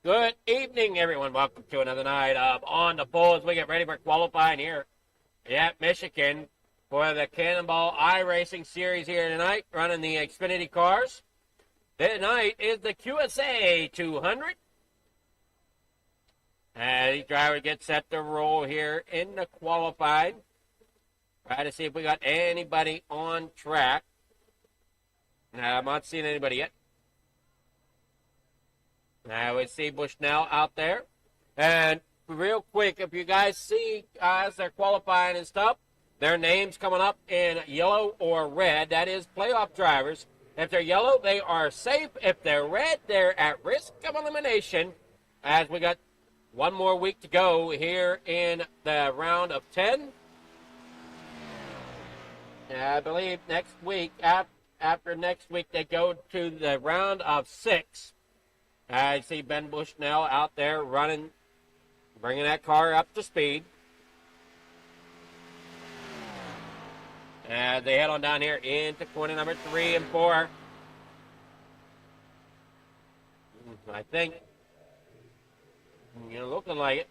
Good evening, everyone. Welcome to another night of On the Pole as we get ready for qualifying here at Michigan for the Cannonball iRacing series here tonight, running the Xfinity cars. Tonight is the QSA 200. And the driver gets set to roll here in the qualifying. Try to see if we got anybody on track. I'm not seeing anybody yet. Now we see Bushnell out there. And real quick, if you guys see as they're qualifying and stuff, their names coming up in yellow or red. That is playoff drivers. If they're yellow, they are safe. If they're red, they're at risk of elimination. As we got one more week to go here in the round of 10. I believe next week, after next week, they go to the round of 6. I see Ben Bushnell out there running, bringing that car up to speed. As they head on down here into corner number 3 and 4. I think, looking like it.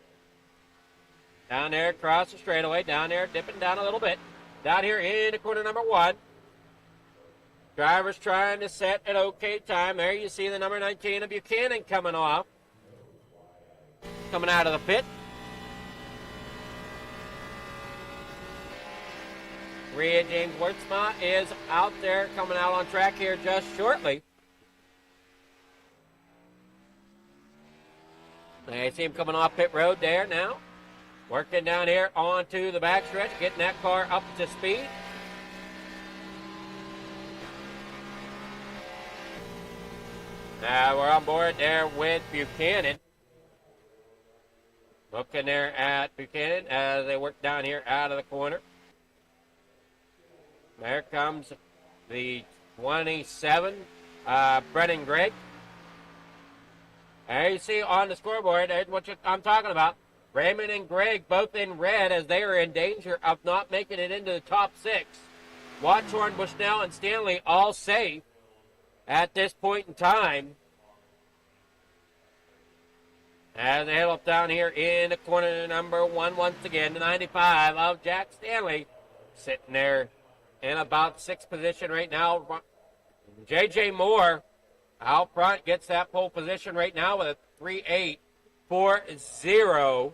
Down there across the straightaway, down there dipping down a little bit. Down here into corner number 1. Driver's trying to set an okay time. There you see the number 19 of Buchanan coming off. Coming out of the pit. Rhea James Wertzma is out there coming out on track here just shortly. I see him coming off pit road there now. Working down here onto the backstretch, getting that car up to speed. Now we're on board there with Buchanan. Looking there at Buchanan as they work down here out of the corner. There comes the 27, Brennan Gregg. There you see on the scoreboard, there's what I'm talking about. Raymond and Gregg both in red as they are in danger of not making it into the top 6. Watchorn, Bushnell, and Stanley all safe at this point in time. As they head up down here in the corner number 1 once again, the 95 of Jack Stanley sitting there in about 6th position right now. J.J. Moore out front gets that pole position right now with a 3.840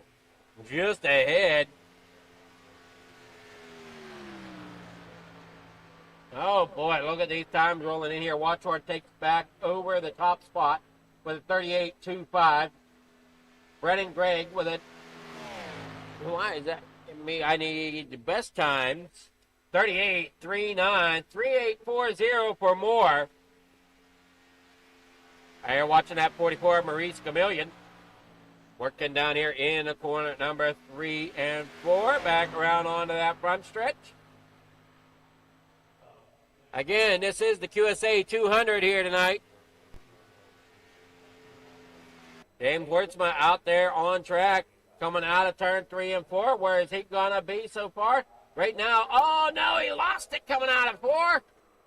just ahead. Oh, boy, look at these times rolling in here. Watchorn takes back over the top spot with a 38.25. Brennan Gregg with it. Why is that me? I need the best times. 38.39, 38.40 for Moore. You're watching that 44, Maurice Chameleon. Working down here in the corner number 3 and 4. Back around onto that front stretch. Again, this is the QSA 200 here tonight. James Wertzma out there on track, coming out of turn 3 and 4. Where is he going to be so far? Right now, oh no, he lost it coming out of 4.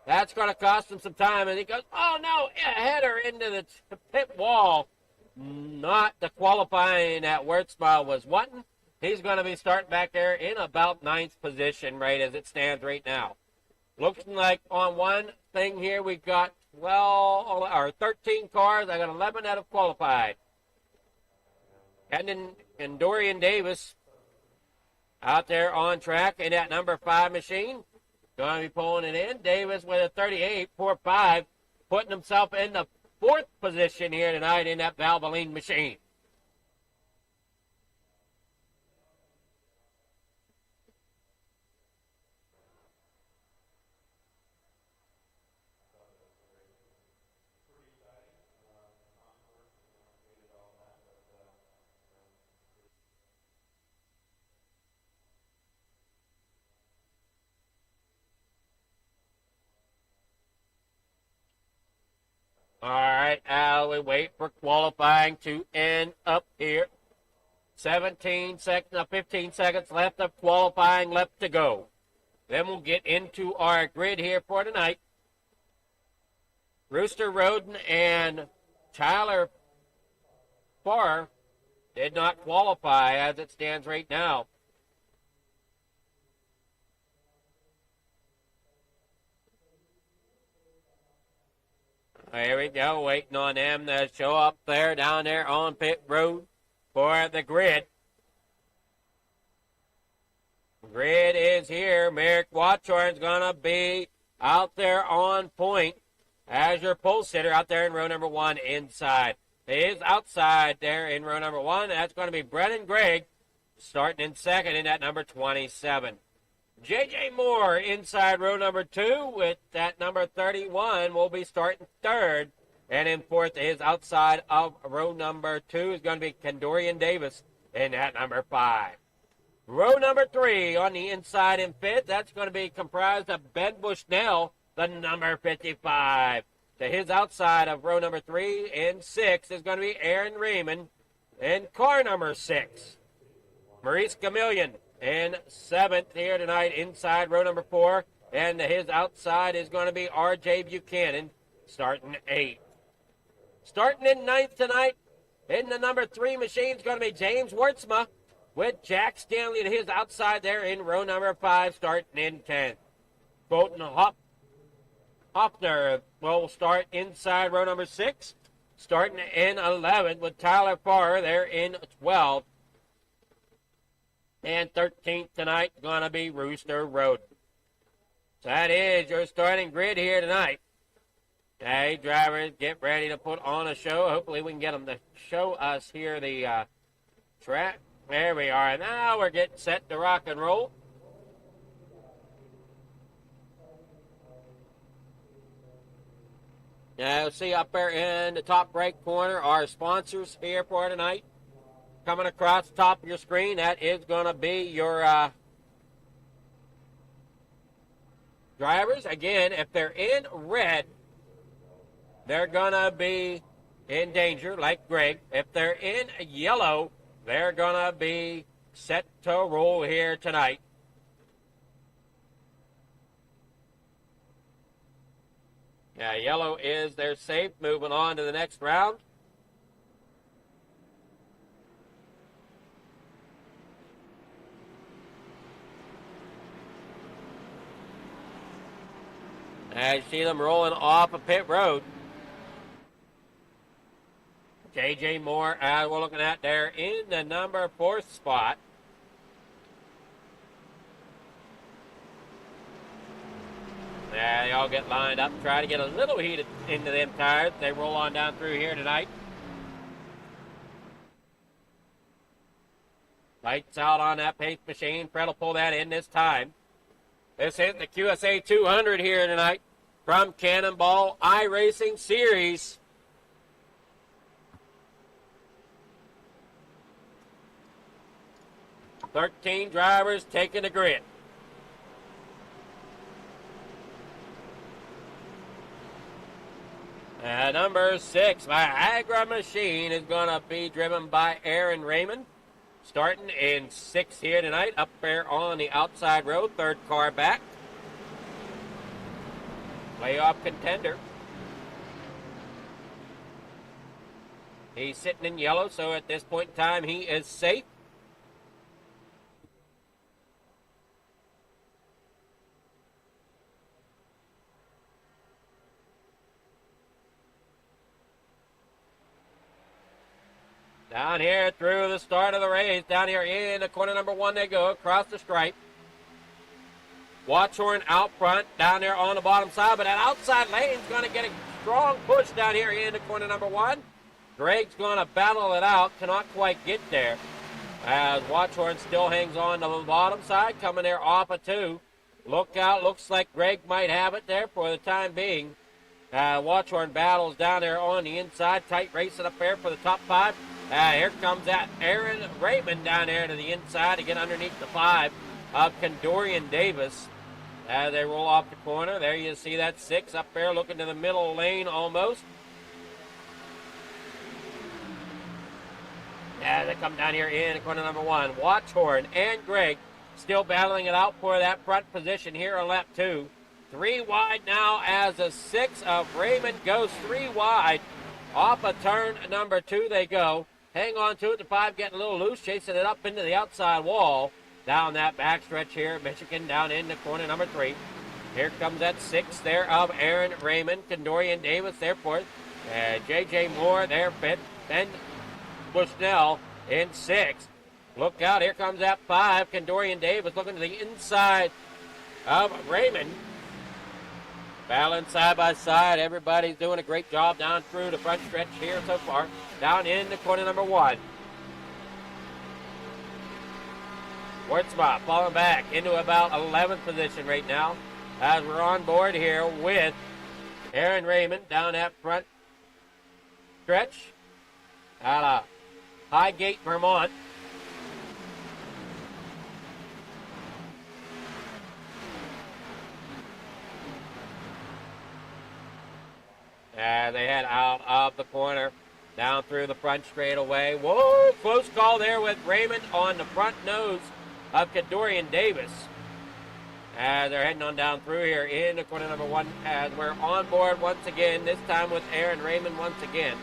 That's going to cost him some time. And he goes, oh no, a header into the pit wall. Not the qualifying that Wertzma was wanting. He's going to be starting back there in about 9th position right as it stands right now. Looking like on one thing here, we've got 13 cars. I got 11 that have qualified. And Dorian Davis out there on track in that number 5 machine. Going to be pulling it in. Davis with a 38.45, putting himself in the 4th position here tonight in that Valvoline machine. All right, we wait for qualifying to end up here. 15 seconds left of qualifying left to go. Then we'll get into our grid here for tonight. Rooster Roden and Tyler Farr did not qualify as it stands right now. There we go, waiting on them to show up there down there on pit road for the grid. Grid is here. Merrick Watchorn's going to be out there on point as your pole sitter out there in row number 1 inside. He is outside there in row number 1. That's going to be Brennan Gregg starting in second in that number 27. J.J. Moore inside row number 2 with that number 31 will be starting third. And in fourth is outside of row number 2 is going to be Kendorian Davis in that number 5. Row number 3 on the inside in fifth, that's going to be comprised of Ben Bushnell, the number 55. To his outside of row number 3 and 6 is going to be Aaron Raymond in car number 6. Maurice Gamillion in 7th here tonight inside row number 4. And to his outside is going to be R.J. Buchanan starting 8th. Starting in 9th tonight in the number 3 machine is going to be James Wertzma with Jack Stanley to his outside there in row number 5 starting in 10th. Bolton Hoffner will start inside row number 6 starting in 11th with Tyler Farr there in 12th. And 13th tonight going to be Rooster Road. So that is your starting grid here tonight. Okay, drivers, get ready to put on a show. Hopefully we can get them to show us here the track. There we are. Now we're getting set to rock and roll. Now see up there in the top right corner our sponsors here for tonight. Coming across the top of your screen, that is going to be your drivers. Again, if they're in red, they're going to be in danger, like Greg. If they're in yellow, they're going to be set to roll here tonight. Yeah, yellow is they're safe. Moving on to the next round. As you see them rolling off of pit road. J.J. Moore, we're looking at there in the number 4th spot. There they all get lined up, try to get a little heated into them tires. They roll on down through here tonight. Lights out on that pace machine. Fred will pull that in this time. This is the QSA 200 here tonight from Cannonball iRacing Series. "13 drivers taking the grid. Number 6, Viagra Machine, is going to be driven by Aaron Raymond. Starting in 6th here tonight, up there on the outside road, 3rd car back. Playoff contender. He's sitting in yellow, so at this point in time, he is safe. Down here through the start of the race, down here in the corner number 1 they go, across the stripe. Watchorn out front, down there on the bottom side, but that outside lane's going to get a strong push down here in the corner number 1. Greg's going to battle it out, cannot quite get there. As Watchorn still hangs on to the bottom side, coming there off of 2. Look out, looks like Greg might have it there for the time being. Watchorn battles down there on the inside, tight racing up there for the top 5. Here comes that Aaron Raymond down there to the inside to get underneath the 5 of Kendorian Davis. As they roll off the corner, there you see that 6 up there looking to the middle lane almost. As they come down here in corner number 1, Watchorn and Greg still battling it out for that front position here on lap 2. 3 wide now as the 6 of Raymond goes 3 wide. Off of turn number 2 they go. hang on to it. The 5 getting a little loose, chasing it up into the outside wall. Down that backstretch here, Michigan down into corner number 3. Here comes that 6 there of Aaron Raymond. Condorian Davis there 4th. J.J. Moore there 5th. Ben Bushnell in 6th. Look out, here comes that 5. Condorian Davis looking to the inside of Raymond. Battling side by side. Everybody's doing a great job down through the front stretch here so far. Down into corner number 1. Wurtzbach falling back into about 11th position right now as we're on board here with Aaron Raymond down that front stretch out of Highgate, Vermont. They head out of the corner, down through the front straightaway. Whoa, close call there with Raymond on the front nose of Condorian Davis. As they're heading on down through here into corner number 1 as we're on board once again, this time with Aaron Raymond once again.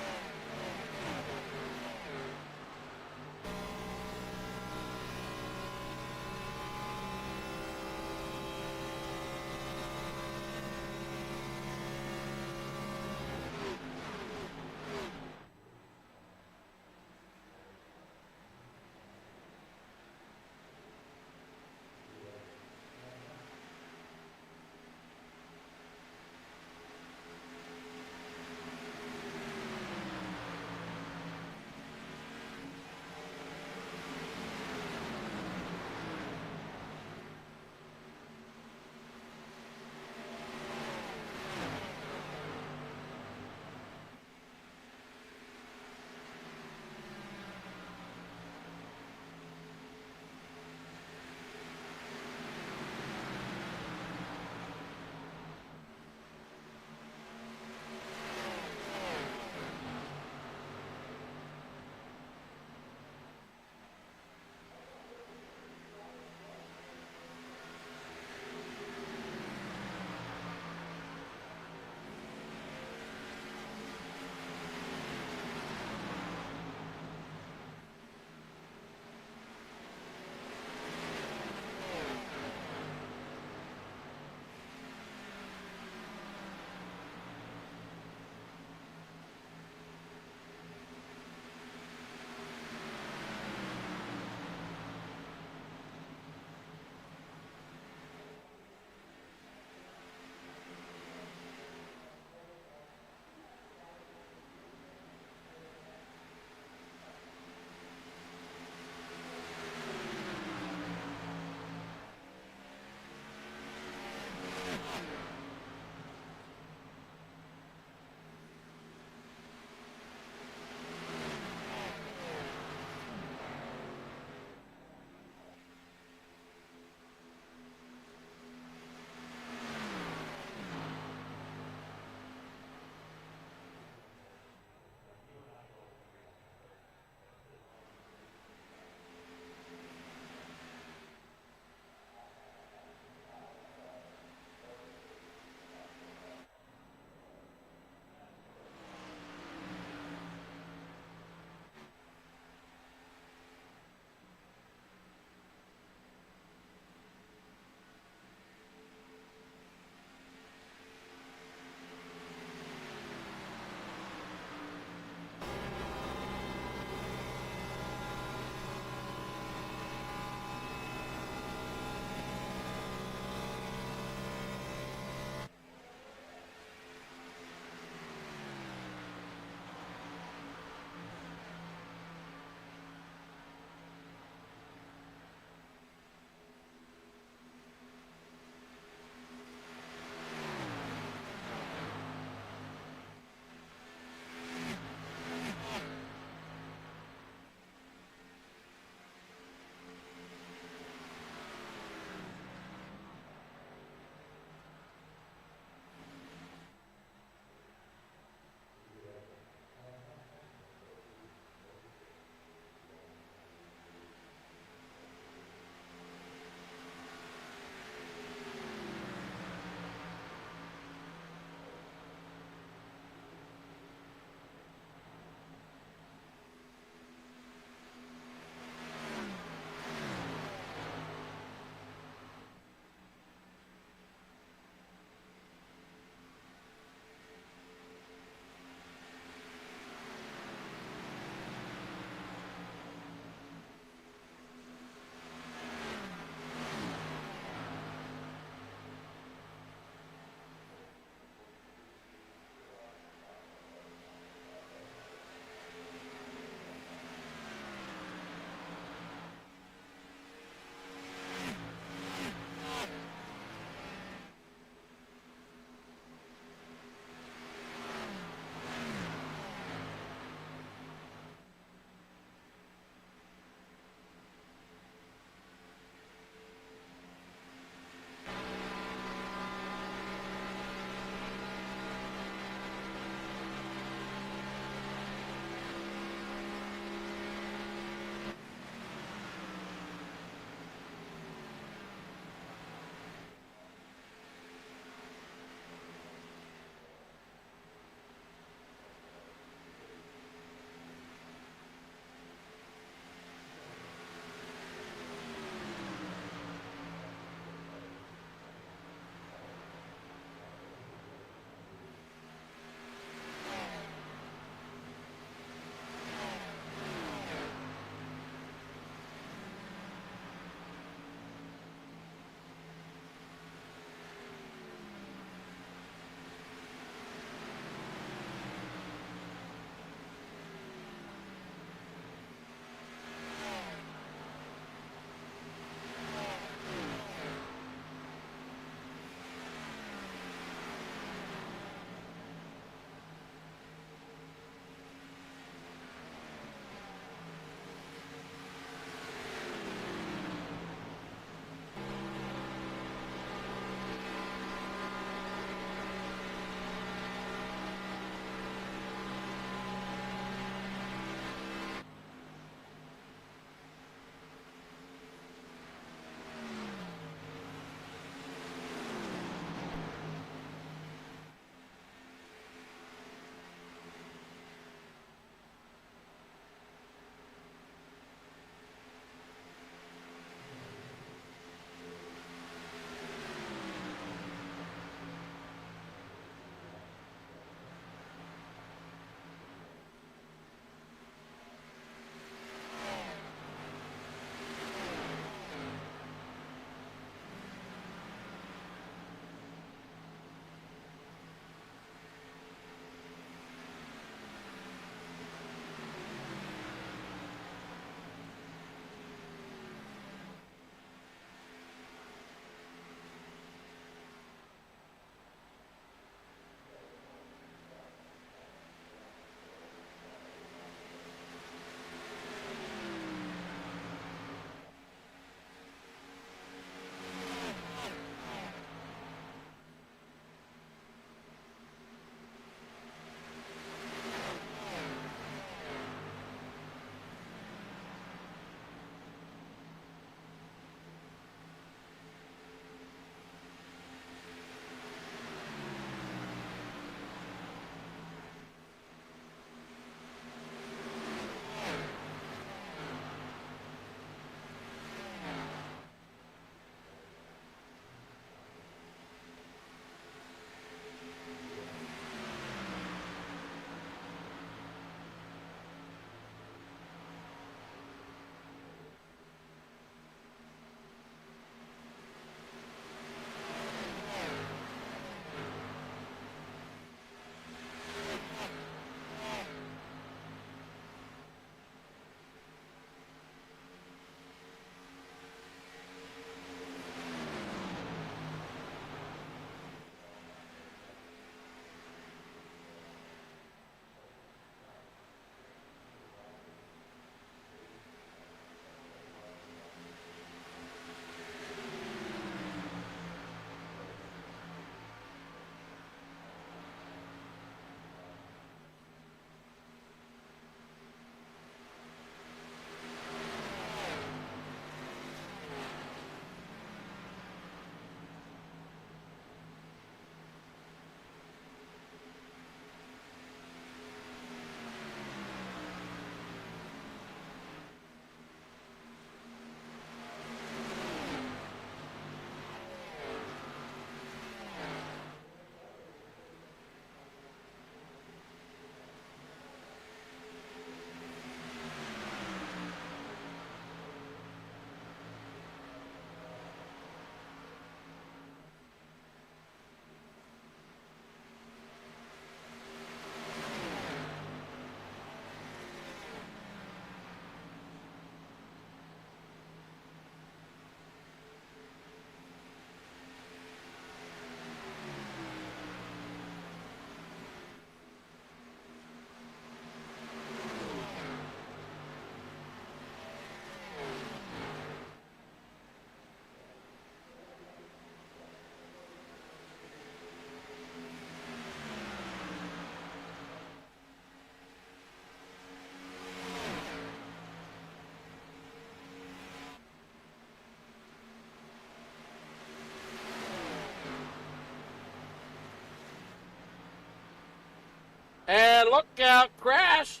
And look out, crash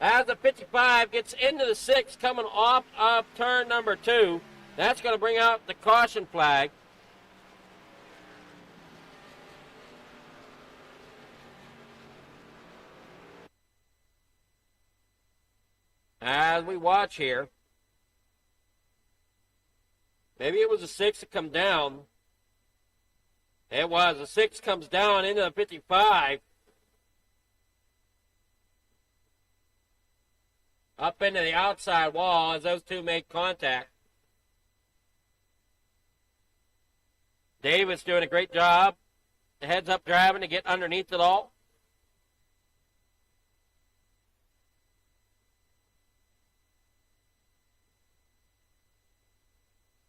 as the 55 gets into the 6 coming off of turn number 2. That's going to bring out the caution flag. As we watch here, maybe it was a 6 that come down. It was. The 6 comes down into the 55. Up into the outside wall as those two make contact. Davis doing a great job. Heads up driving to get underneath it all.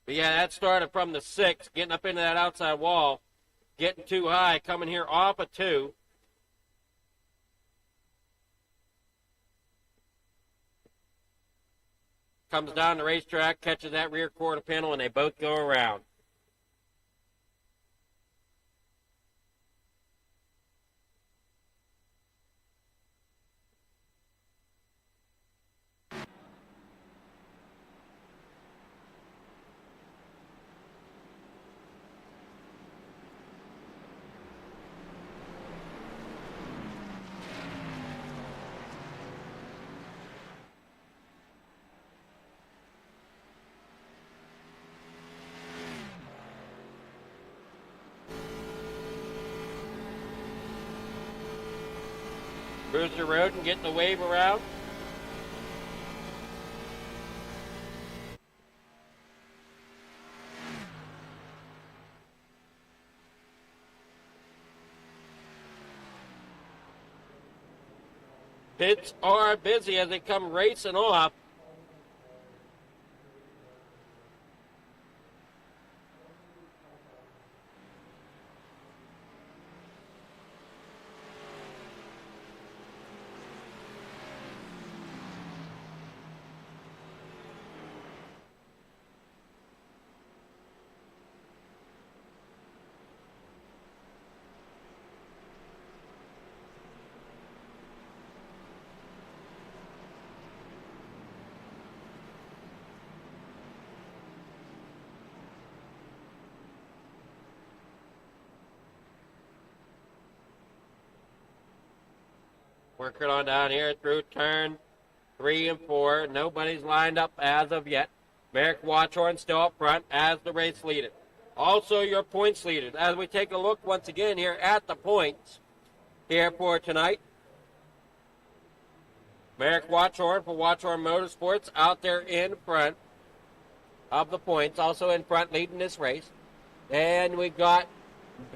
But yeah, that started from the 6, getting up into that outside wall, getting too high, coming here off a 2. Comes down the racetrack, catches that rear quarter panel, and they both go around. Brewster Road and getting the wave around. Pits are busy as they come racing off. Working on down here through turn 3 and 4. Nobody's lined up as of yet. Merrick Watchorn still up front as the race leader. Also your points leaders as we take a look once again here at the points here for tonight. Merrick Watchorn for Watchorn Motorsports out there in front of the points. Also in front leading this race. And we got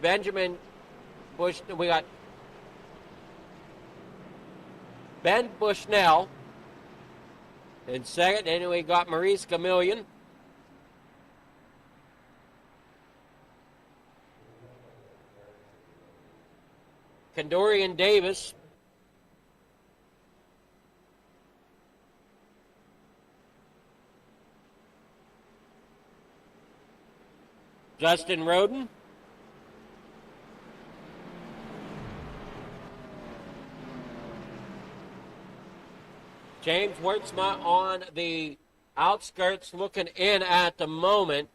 Benjamin Bush. We got Ben Bushnell in second, and we got Maurice Camillion. Kendorian Davis. Justin Roden. James Wertzma on the outskirts looking in at the moment.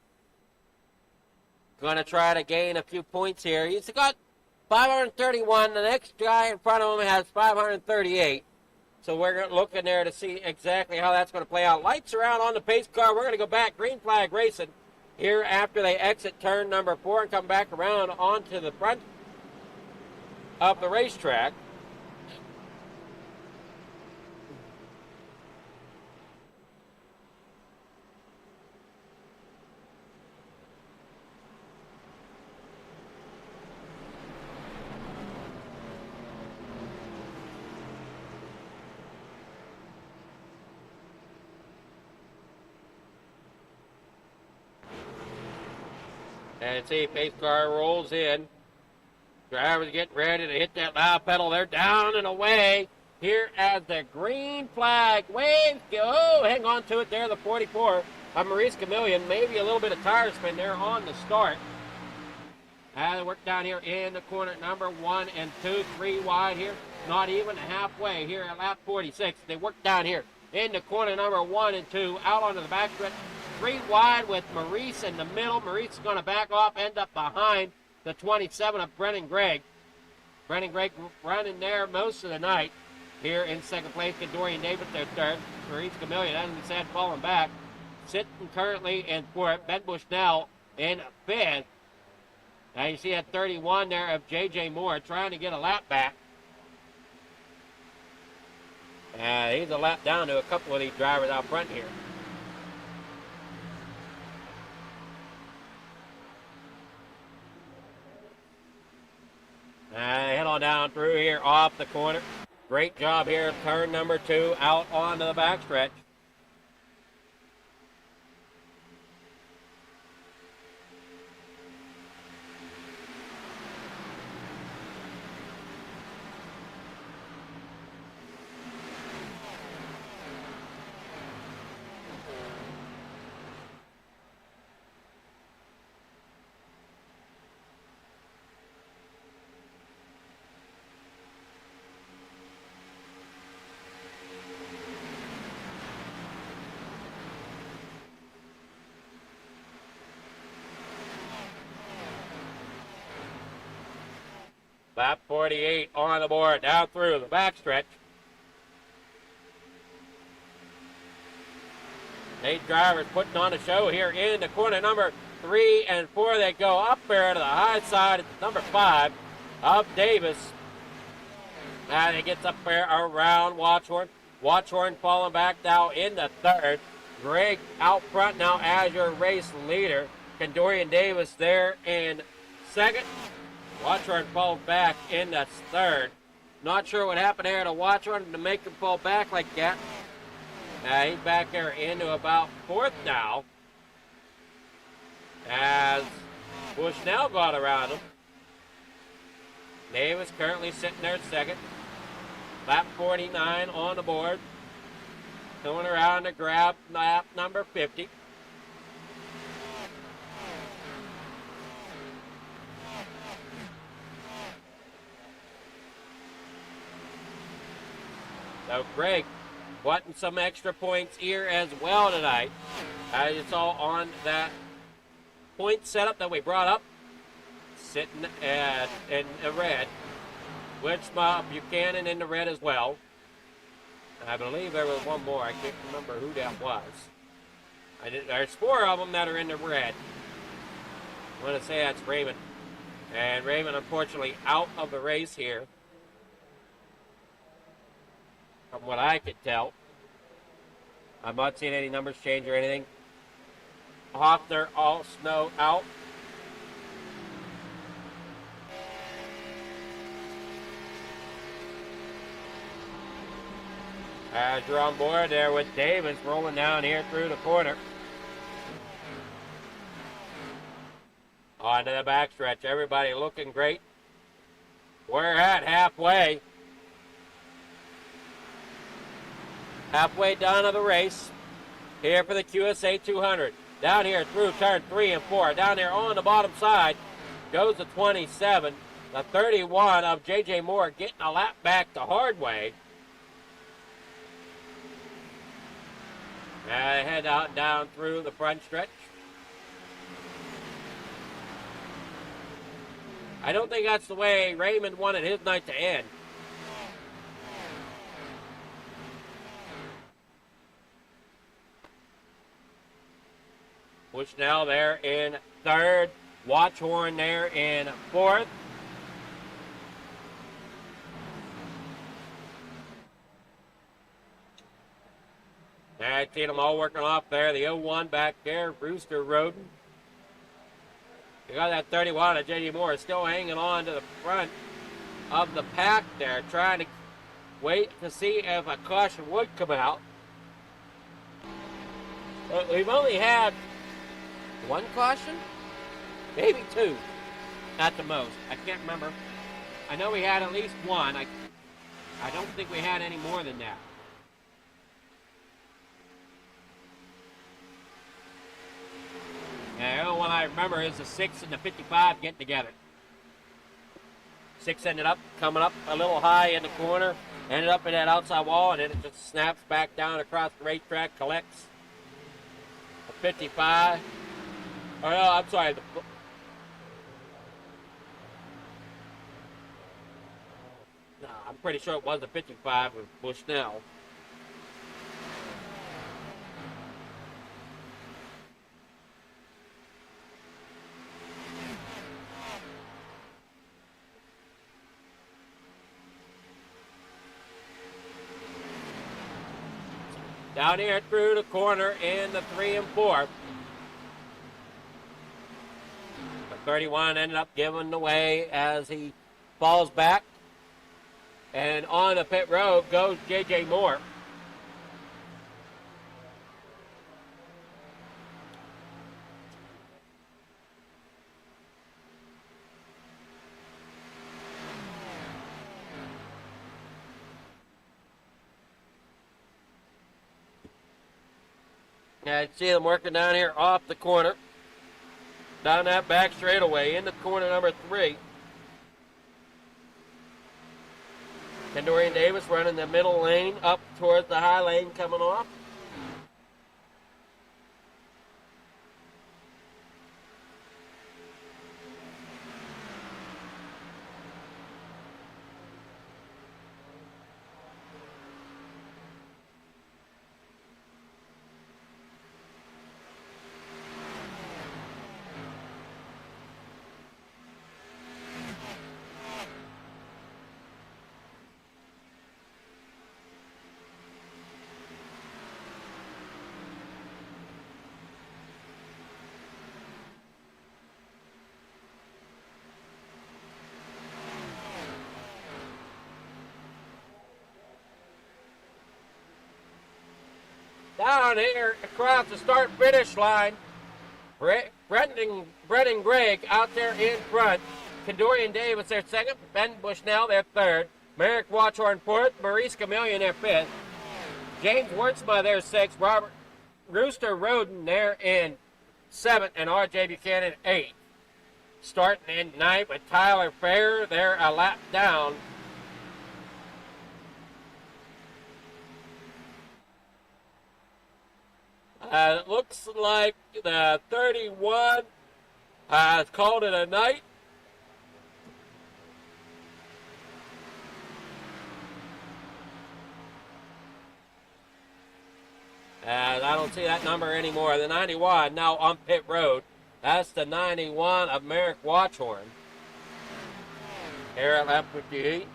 Going to try to gain a few points here. He's got 531. The next guy in front of him has 538. So we're looking there to see exactly how that's going to play out. Lights are out on the pace car. We're going to go back. Green flag racing here after they exit turn number 4 and come back around onto the front of the racetrack. And see, pace car rolls in. Drivers getting ready to hit that loud pedal. They're down and away here as the green flag waves. Oh, hang on to it there, the 44 of Maurice Camillion. Maybe a little bit of tire spin there on the start. They work down here in the corner number 1 and 2, 3 wide here. Not even halfway here at lap 46. They work down here in the corner number 1 and 2, out onto the backstretch. 3 wide with Maurice in the middle. Maurice is going to back off, end up behind the 27 of Brennan Gregg. Brennan Gregg running there most of the night. Here in second place, Dorian Davis there third. Maurice Camillion, as we said, falling back. Sitting currently in fourth. Ben Bushnell in fifth. Now you see at 31 there of J.J. Moore trying to get a lap back. He's a lap down to a couple of these drivers out front here. Head on down through here off the corner. Great job here, turn number 2 out onto the backstretch. Lap 48 on the board, down through the backstretch. 8 drivers putting on a show here in the corner number 3 and 4. They go up there to the high side, number 5 of Davis. And it gets up there around Watchorn. Watchorn falling back now in the third. Gregg out front now as your race leader. Dorian Davis there in second. Watchorn falls back in the third. Not sure what happened there to Watchorn to make him fall back like that. He's back there into about fourth now. As Bushnell got around him. Davis currently sitting there second. Lap 49 on the board. Going around to grab lap number 50. So Gregg wanting some extra points here as well tonight. As you saw on that point setup that we brought up, sitting in the red. Wichma Buchanan in the red as well. I believe there was one more. I can't remember who that was. There's 4 of them that are in the red. I'm going to say that's Raymond. And Raymond, unfortunately, out of the race here. From what I could tell. I'm not seeing any numbers change or anything. Hoffner, all snow out. As you're on board there with Davis rolling down here through the corner. Onto the backstretch. Everybody looking great. We're at halfway. Halfway down of the race. Here for the QSA 200. Down here through turn 3 and 4. Down there on the bottom side goes the 27. The 31 of J.J. Moore getting a lap back to Hardway. Head out down through the front stretch. I don't think that's the way Raymond wanted his night to end. Bushnell there in third. Watchorn there in fourth. I see them all working off there. The 01 back there, Brewster Roden. You got that 31 of J.D. Moore still hanging on to the front of the pack there, trying to wait to see if a caution would come out. But we've only had 1 caution? Maybe 2 at the most. I can't remember. I know we had at least 1. I don't think we had any more than that. And the only one I remember is the 6 and the 55 getting together. 6 ended up coming up a little high in the corner, ended up in that outside wall, and then it just snaps back down across the racetrack, collects a 55. Oh, no, I'm sorry. No, I'm pretty sure it was a 55 with Bushnell. Down here through the corner in the 3 and 4. The 31 ended up giving away as he falls back. And on the pit road goes J.J. Moore. Yeah, you see them working down here off the corner. Down that back straightaway into corner number 3. Kendorian Davis running the middle lane up towards the high lane coming off. Down here across the start-finish line, Brendan Gregg out there in front. Kendorian Davis, their second. Ben Bushnell, their third. Merrick Watchorn, fourth. Maurice Camillion, their fifth. James Wertzma, their sixth. Robert Rooster Roden, there in seventh. And R.J. Buchanan, eighth. Starting in ninth with Tyler Fair, they're a lap down. It looks like the 31 has called it a night. And I don't see that number anymore. The 91 now on pit road. That's the 91 of Merrick Watchorn. Here at lap 58.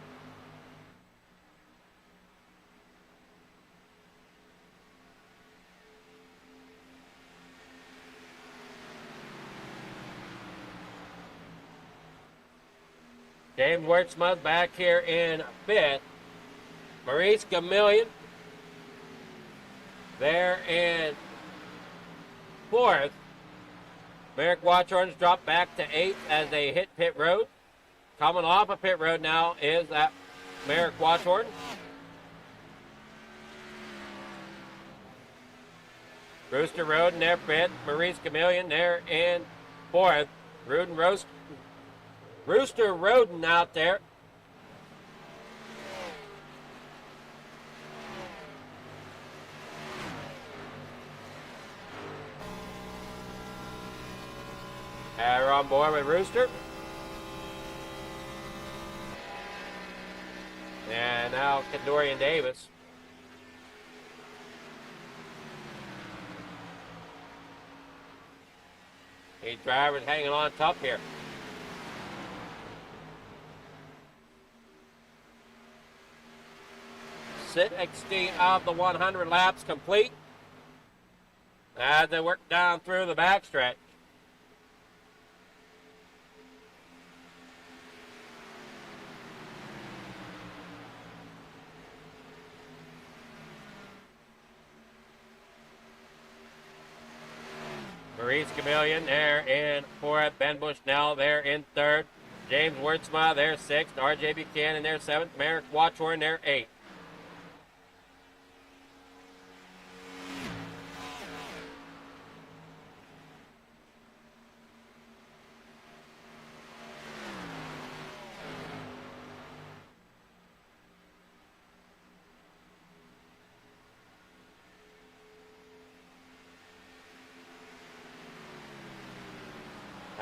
James Wertzma back here in fifth. Maurice Camillion there in fourth. Merrick Watchorn's dropped back to eighth as they hit pit road. Coming off of pit road now is that Merrick Watchorn. Rooster Roden there fifth. Maurice Camillion there in fourth. Rooster Roden out there. We're on board with Rooster. And now Kendorian Davis. These drivers hanging on tough here. 60 of the 100 laps complete as they work down through the backstretch. Maurice Camillion there in fourth. Ben Bushnell there in third. James Wertzma there sixth. R.J. Buchanan there seventh. Merrick Watchorn there eighth.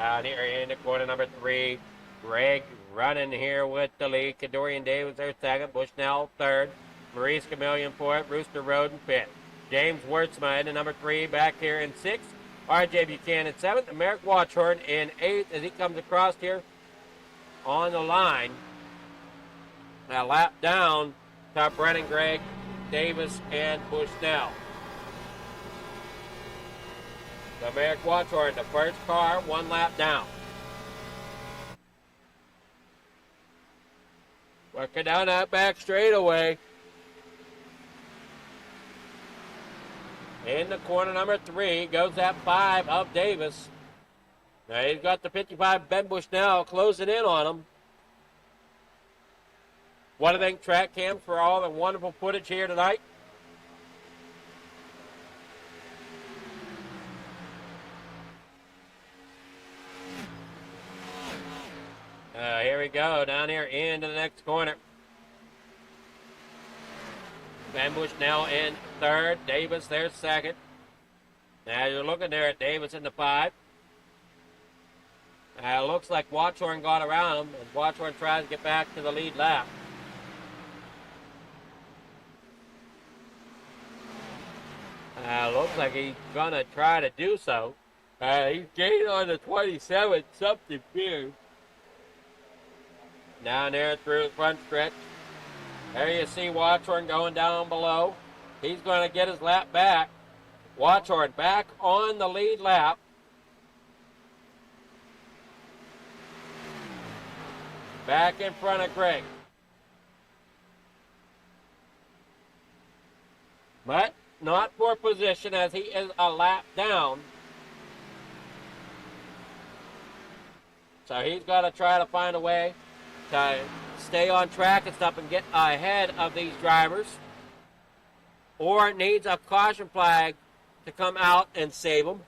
Out here into corner number 3. Greg running here with the lead. Cadorian Davis there second. Bushnell third. Maurice Chameleon fourth. Rooster Road in fifth. James Wertzma in number 3 back here in 6th. RJ Buchanan 7th. And Merrick Watchorn in 8th as he comes across here on the line. A lap down to Brennan, Gregg, Davis, and Bushnell. So Merrick Watchorn, the first car, 1 lap down. Working down that back straightaway. In the corner number 3 goes that 5 of Davis. Now he's got the 55 Ben Bushnell closing in on him. What do you think, track cam, for all the wonderful footage here tonight? Here we go, down here into the next corner. Ben Bushnell in 3rd, Davis there 2nd. Now you're looking there at Davis in the 5. Looks like Watchorn got around him, and Watchorn tries to get back to the lead lap. Looks like he's gonna try to do so. He's gained on the 27, something here. Down there through the front stretch. There you see Watchorn going down below. He's going to get his lap back. Watchorn back on the lead lap. Back in front of Gregg. But not for position as he is a lap down. So he's got to try to find a way to stay on track and stuff and get ahead of these drivers, or it needs a caution flag to come out and save them.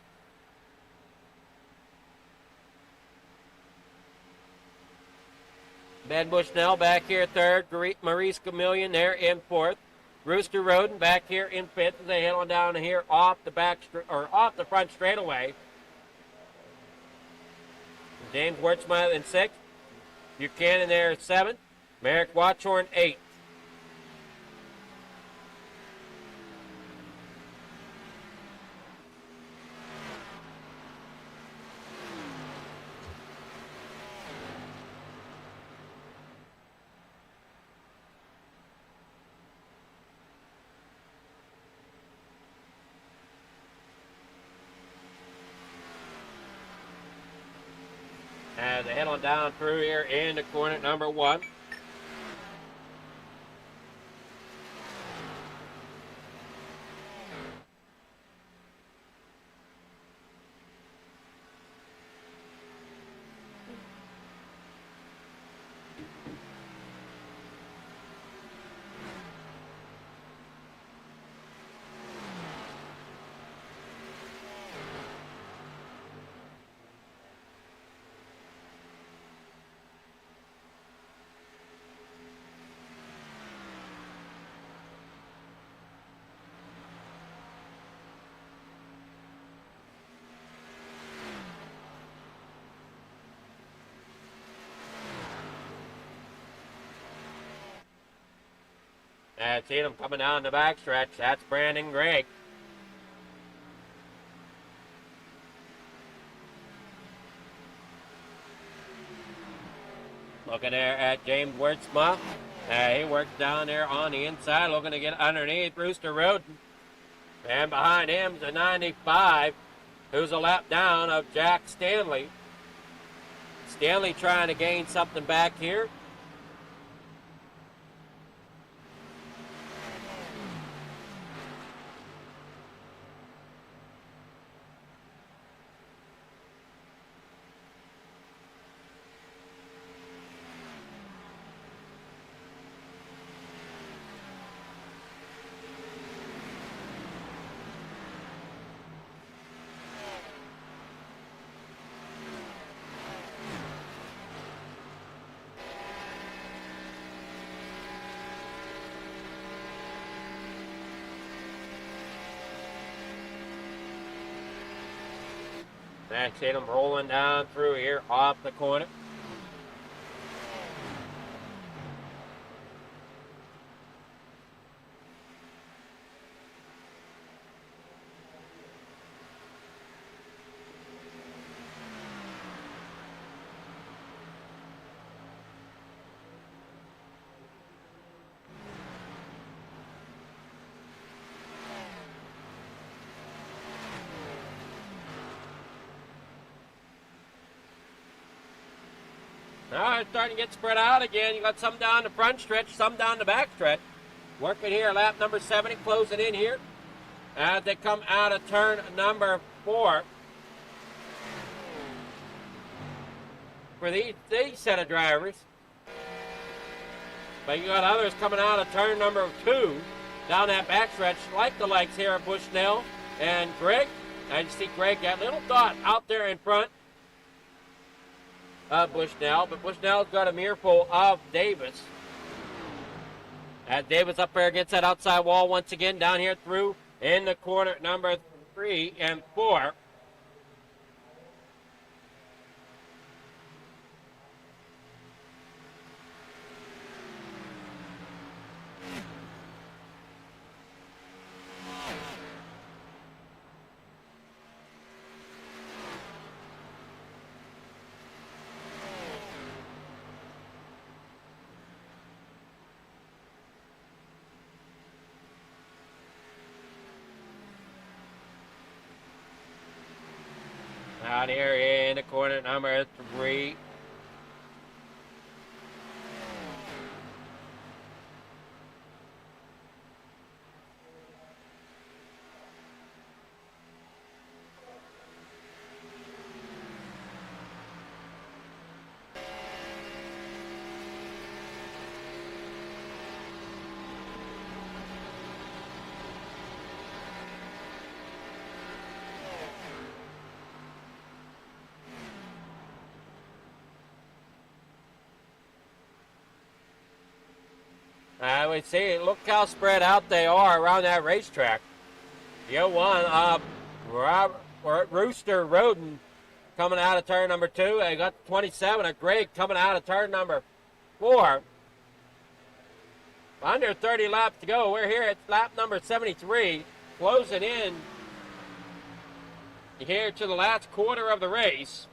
Ben Bushnell back here 3rd, Maurice Chameleon there in 4th, Rooster Roden back here in 5th as they head on down here off the front straightaway. James Wertzma in 6th. Buchanan there 7th. Merrick Watchorn 8th. As they head on down through here into corner number 1. See them coming down the backstretch. That's Brandon Gregg. Looking there at James Wertzma. He works down there on the inside, looking to get underneath Rooster Roden. And behind him is a 95, who's a lap down of Jack Stanley. Stanley trying to gain something back here. I see them rolling down through here off the corner. Now it's starting to get spread out again. You got some down the front stretch, some down the back stretch. Working here, lap number 70, closing in here as they come out of turn number 4. For these set of drivers. But you got others coming out of turn number 2 down that back stretch, like the likes here of Bushnell and Greg. I just see Greg, that little dot out there in front of Bushnell, but Bushnell's got a mirrorful of Davis. As Davis up there against that outside wall once again, down here through in the corner number 3 and 4. Out here in the corner number 3. I would say, look how spread out they are around that racetrack. The 01, Rooster Roden coming out of turn number 2. They got 27 of Greg coming out of turn number 4. Under 30 laps to go. We're here at lap number 73, closing in here to the last quarter of the race.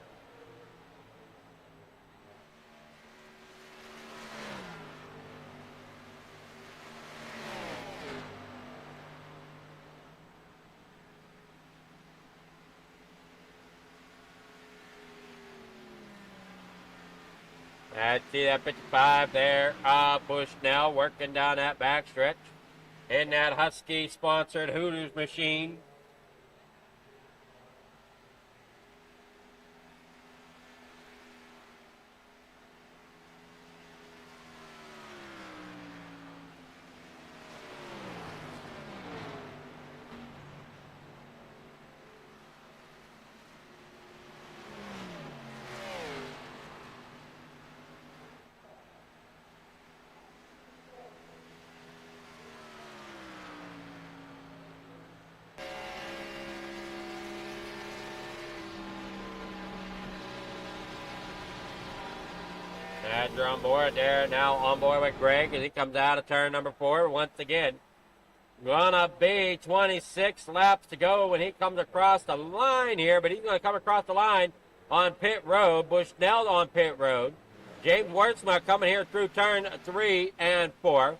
I see that 55 there. Bushnell working down that backstretch in that Husky-sponsored Hooters machine. You're on board there, now on board with Greg as he comes out of turn number 4 once again. Gonna be 26 laps to go when he comes across the line here, but he's gonna come across the line on pit road. Bushnell on pit road. James Wertzma coming here through turn 3 and 4.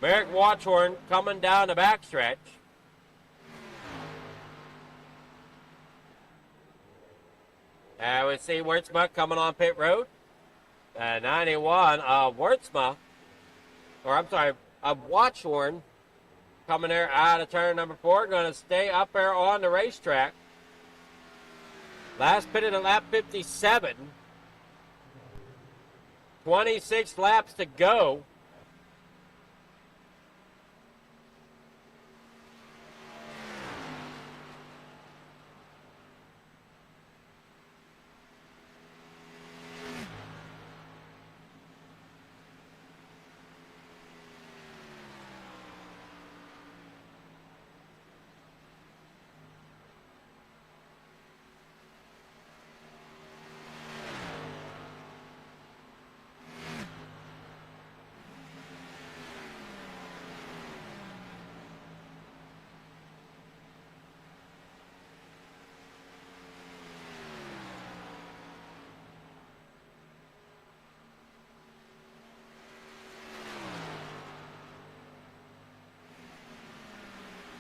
Merrick Watchorn coming down the backstretch. We see Wertzma coming on pit road. 91 Wertzma, or I'm sorry, Watchorn coming there out of turn number 4, going to stay up there on the racetrack. Last pitted at lap 57. 26 laps to go.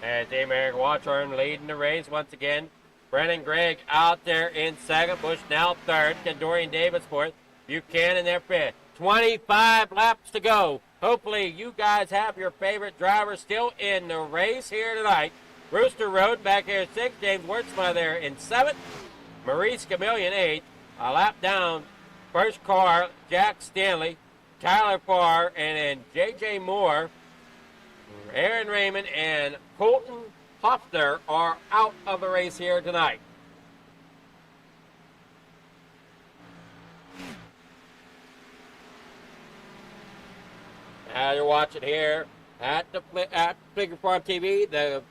As American Watchorn leading the race once again. Brennan Gregg out there in second. Bushnell third. Dorian Davis fourth. Buchanan there fifth. 25 laps to go. Hopefully you guys have your favorite driver still in the race here tonight. Rooster Road back here sixth. James Wertzma there in seventh. Maurice Chameleon eighth. A lap down. First car, Jack Stanley, Tyler Farr, and then J.J. Moore, Aaron Raymond, and Colton Hoffner are out of the race here tonight. Now you're watching here at Figure Farm TV, the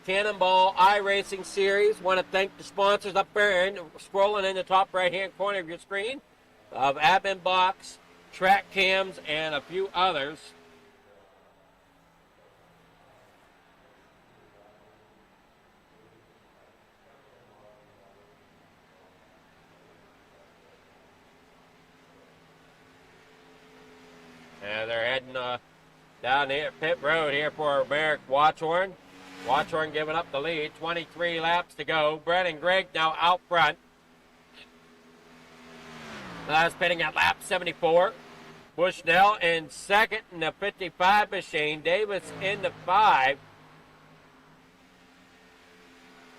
Cannonball iRacing Series. Want to thank the sponsors up there and scrolling in the top right-hand corner of your screen of Admin Box, Track Cams, and a few others. And they're heading down here pit road here for American Watchorn. Watchorn giving up the lead. 23 laps to go. Brennan Gregg now out front. That's pitting at lap 74. Bushnell in second in the 55 machine. Davis in the 5.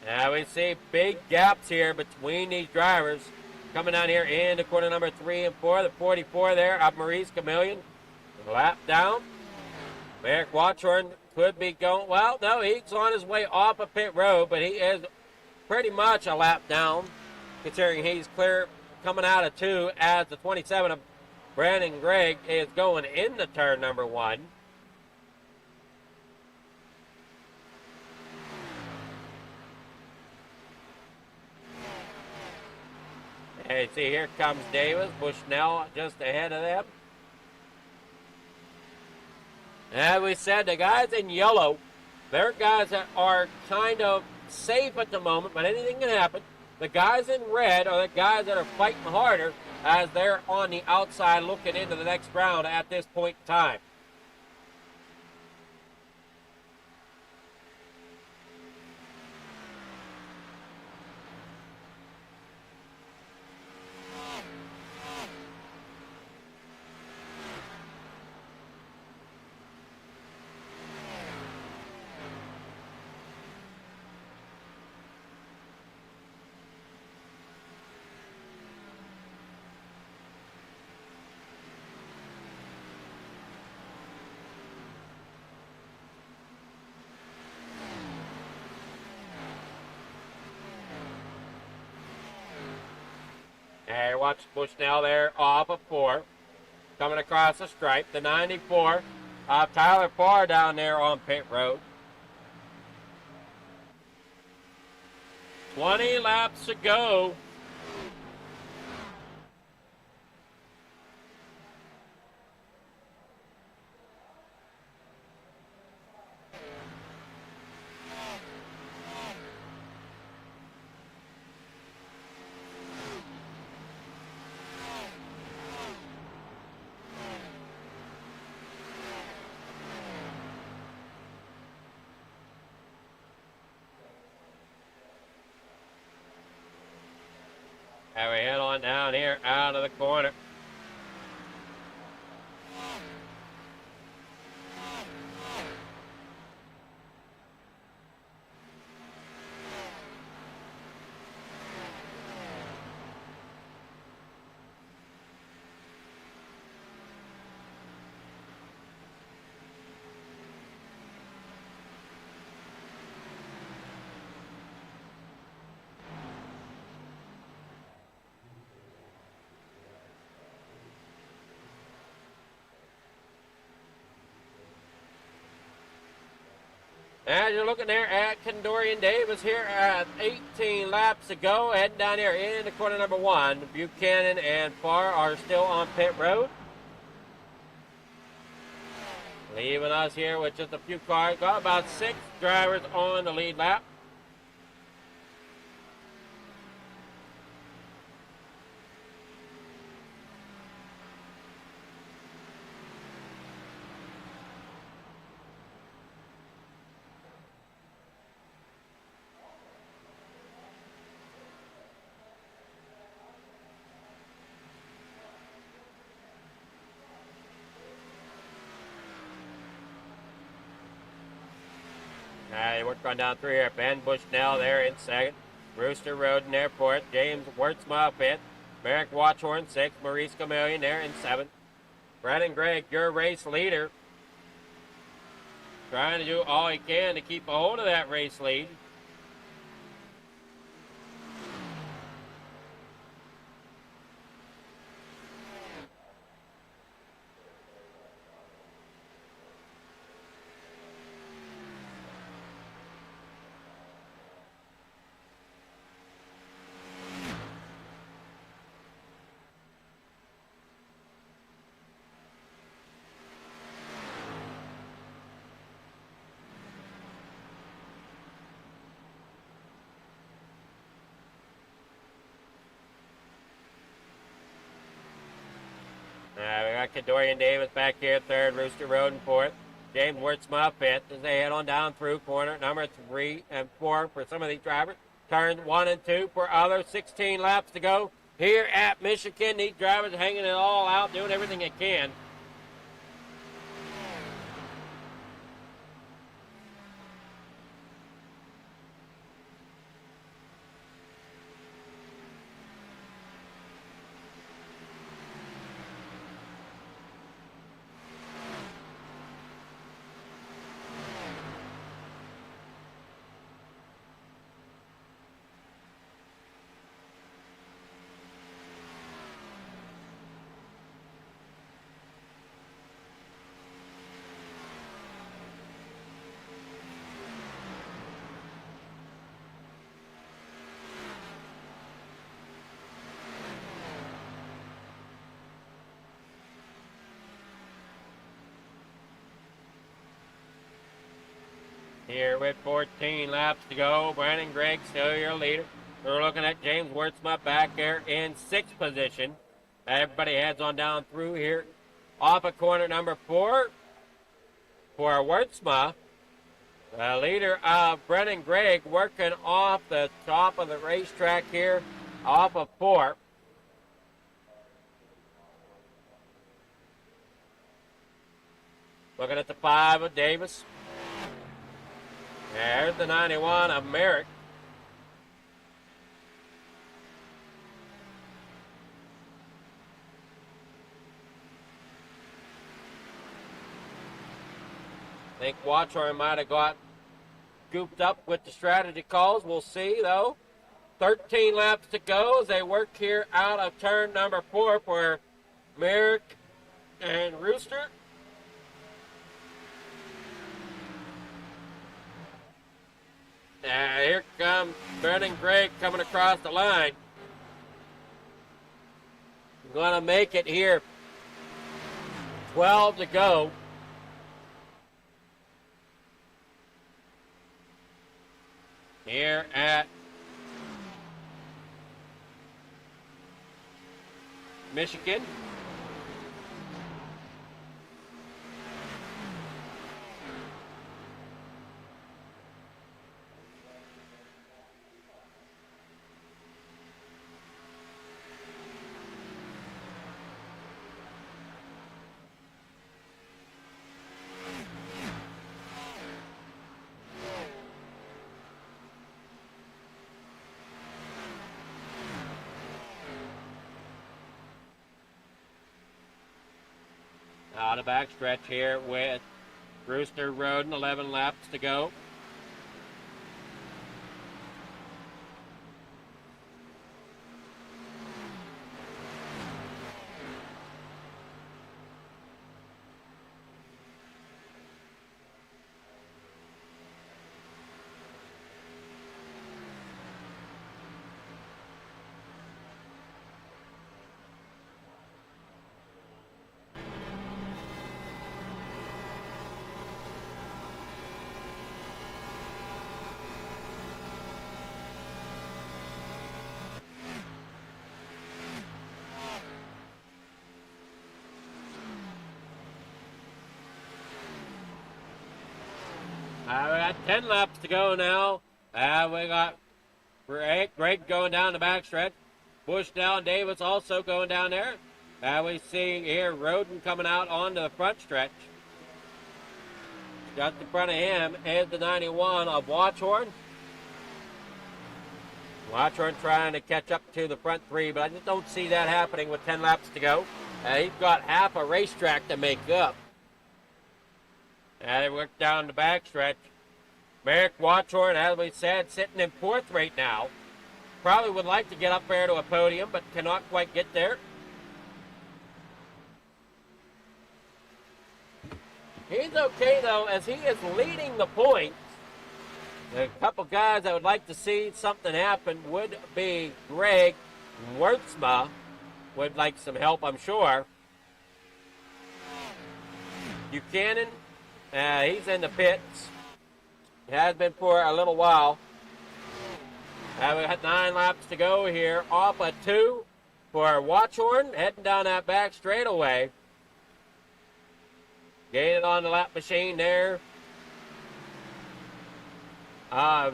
Now we see big gaps here between these drivers. Coming down here into corner number 3 and 4. The 44 there of Maurice Chameleon. Lap down. American Watchorn could be going, well, no, he's on his way off of pit road, but he is pretty much a lap down, considering he's clear coming out of 2 as the 27 of Brandon Gregg is going into turn number 1. And you see, here comes Davis, Bushnell just ahead of them. As we said, the guys in yellow, they're guys that are kind of safe at the moment, but anything can happen. The guys in red are the guys that are fighting harder as they're on the outside looking into the next round at this point in time. And watch Bushnell there off of 4. Coming across the stripe. The 94 of Tyler Farr down there on pit road. 20 laps to go. And we head on down here out of the corner. As you're looking there at Dorian Davis here at 18 laps to go, heading down here into corner number 1. Buchanan and Farr are still on pit road. Leaving us here with just a few cars. Got about 6 drivers on the lead lap. They work on down through here. Ben Bushnell there in second. Rooster Road in there fourth. James Wertzma fifth. Merrick Watchhorn sixth. Maurice Chameleon there in seventh. Brennan Gregg, your race leader, trying to do all he can to keep a hold of that race lead. We got Cadorian Davis back here third, Rooster Road in fourth, James Wertzma fifth as they head on down through corner number 3 and 4 for some of these drivers. Turns 1 and 2 for others. 16 laps to go here at Michigan. These drivers are hanging it all out, doing everything they can. Here with 14 laps to go, Brandon Gregg still your leader. We're looking at James Wertzma back there in 6th position. Everybody heads on down through here. Off of corner number 4 for Wertzma. The leader of Brennan Gregg working off the top of the racetrack here, off of 4. Looking at the 5 of Davis. There's the 91 of Merrick. I think Watchhorn might have got gooped up with the strategy calls. We'll see, though. 13 laps to go as they work here out of turn number 4 for Merrick and Rooster. Here comes Brennan Gregg coming across the line. Going to make it here. 12 to go. Here at Michigan. Out of backstretch here with Rooster Road and 11 laps to go. We got 10 laps to go now. We got Gregg going down the backstretch. Bushnell and Davis also going down there. We see here Roden coming out onto the front stretch. just in front of him is the 91 of Watchorn. Watchorn trying to catch up to the front three, but I just don't see that happening with 10 laps to go. He's got half a racetrack to make up. And they work down the backstretch. Merrick Watchorn, as we said, sitting in fourth right now. Probably would like to get up there to a podium, but cannot quite get there. He's okay, though, as he is leading the points. A couple guys I would like to see something happen would be Greg Wurtzma. Would like some help, I'm sure. Buchanan, he's in the pits. Has been for a little while. We got 9 laps to go here. Off a 2 for Watchorn, heading down that back straightaway. Gaining on the lap machine there.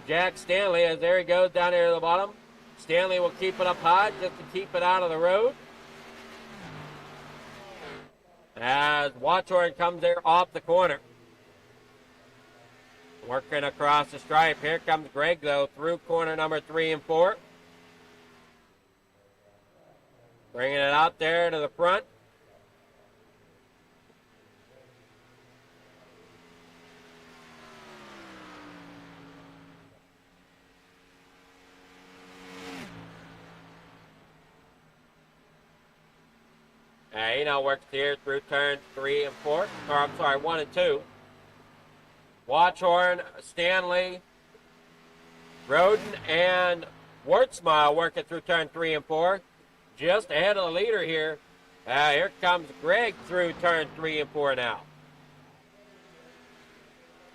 Jack Stanley, as there he goes down there at the bottom. Stanley will keep it up high just to keep it out of the road. As Watchorn comes there off the corner. Working across the stripe. Here comes Greg, though, through corner number 3 and 4. Bringing it out there to the front. He now works here through turn 3 and 4. Or, I'm sorry, 1 and 2. Watchorn, Stanley, Roden, and Wurtzma working through turn 3 and 4. Just ahead of the leader here. Here comes Greg through turn 3 and 4 now.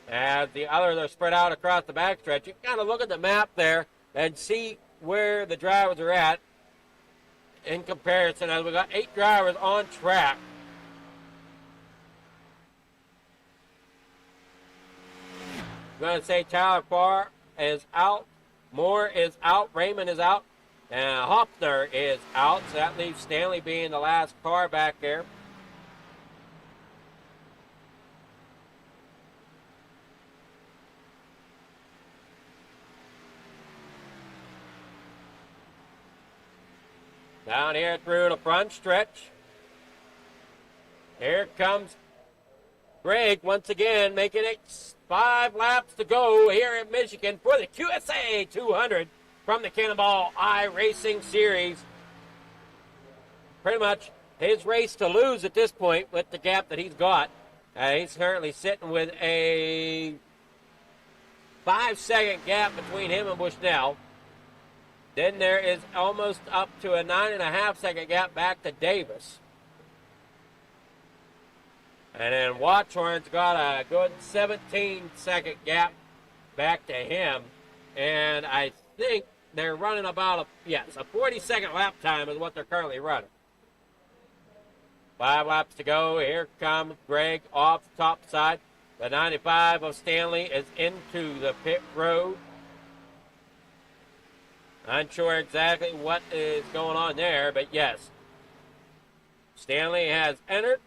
As the others are spread out across the backstretch, you can kind of look at the map there and see where the drivers are at in comparison, as we got 8 drivers on track. I'm going to say Tyler Farr is out, Moore is out, Raymond is out, and Hoffner is out, so that leaves Stanley being the last car back there. Down here through the front stretch. Here comes Greg once again, making it 5 laps to go here in Michigan for the QSA 200 from the Cannonball iRacing Series. Pretty much his race to lose at this point with the gap that he's got. He's currently sitting with a 5-second gap between him and Bushnell. Then there is almost up to a 9.5-second gap back to Davis. And then Watchorn's got a good 17-second gap back to him. And I think they're running about a 40-second lap time is what they're currently running. 5 laps to go. Here comes Greg off the top side. The 95 of Stanley is into the pit road. Unsure exactly what is going on there, but yes. Stanley has entered.